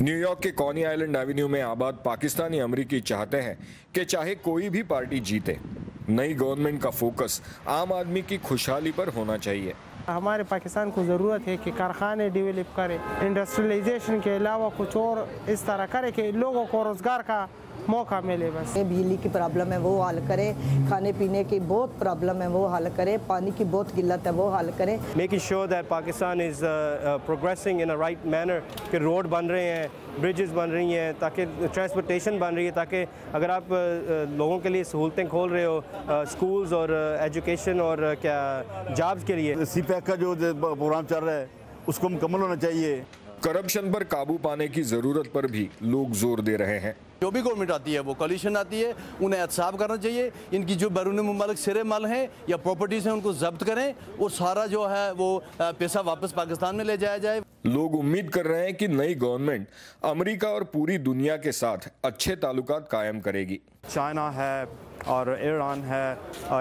New York के Connie island Avenue में आबाद पाकिस्तानी अमरीकी चाहते हैं कि चाहे कोई भी पार्टी जीते, नई गवर्नमेंट का फोकस आम आदमी की खुशहाली पर होना चाहिए। हमारे पाकिस्तान को ज़रूरत है कि कारखाने डेवलप करे, इंडस्ट्रियलाइजेशन के अलावा कुछ और इस तरह करे कि लोगों को रोज़गार का मौका मिले। बस बिजली की प्रॉब्लम है वो हल करे, खाने पीने की बहुत प्रॉब्लम है वो हल करे, पानी की बहुत किल्लत है वो हल करे। Making sure that Pakistan is progressing in a right manner, कि रोड बन रहे हैं, ब्रिजेस बन रही हैं, ताकि ट्रांसपोर्टेशन बन रही है, ताकि अगर आप लोगों के लिए सहूलतें खोल रहे हो, स्कूल्स और एजुकेशन और क्या जॉब्स के लिए। CPEC का जो प्रोग्राम चल रहा है उसको मुकम्मल होना चाहिए। करप्शन पर काबू पाने की जरूरत पर भी लोग जोर दे रहे हैं। जो भी गवर्नमेंट आती है वो कोलिशन आती है, उन्हें एहतसाब करना चाहिए। इनकी जो बैरून मुमालिक सिरे माल हैं या प्रॉपर्टीज़ हैं उनको जब्त करें और सारा जो है वो पैसा वापस पाकिस्तान में ले जाया जाए। लोग उम्मीद कर रहे हैं कि नई गवर्नमेंट अमेरिका और पूरी दुनिया के साथ अच्छे ताल्लुकात कायम करेगी। चाइना है और ईरान है,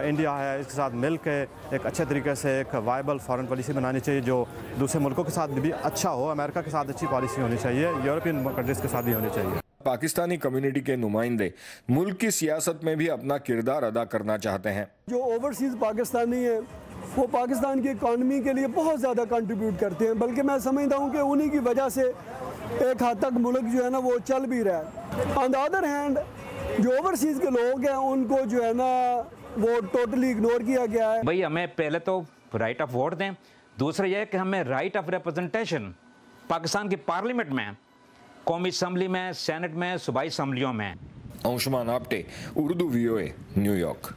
इंडिया है, इसके साथ मिल के एक अच्छे तरीके से एक वायबल फॉरेन पॉलिसी बनानी चाहिए जो दूसरे मुल्कों के साथ भी अच्छा हो। अमेरिका के साथ अच्छी पॉलिसी होनी चाहिए, यूरोपियन कंट्रीज़ के साथ भी होनी चाहिए। पाकिस्तानी कम्युनिटी के नुमाइंदे मुल्क की सियासत में भी अपना किरदार अदा करना चाहते हैं। जो ओवरसीज़ पाकिस्तानी है वो पाकिस्तान की इकॉनमी के लिए बहुत ज़्यादा कंट्रीब्यूट करते हैं, बल्कि मैं समझता हूँ कि उन्हीं की वजह से एक हद तक मुल्क जो है ना वो चल भी रहा है। ऑन द अदर हैंड जो ओवरसीज़ के लोग हैं उनको जो है ना वो टोटली इग्नोर किया गया है। भाई हमें पहले तो राइट ऑफ वोट दें, दूसरा यह कि हमें राइट ऑफ रिप्रेजेंटेशन पाकिस्तान की पार्लियामेंट में, कौमी असम्बली में, सेनेट में, सूबाई असम्बलियों में। Anshuman Apte, Urdu VOA, New York.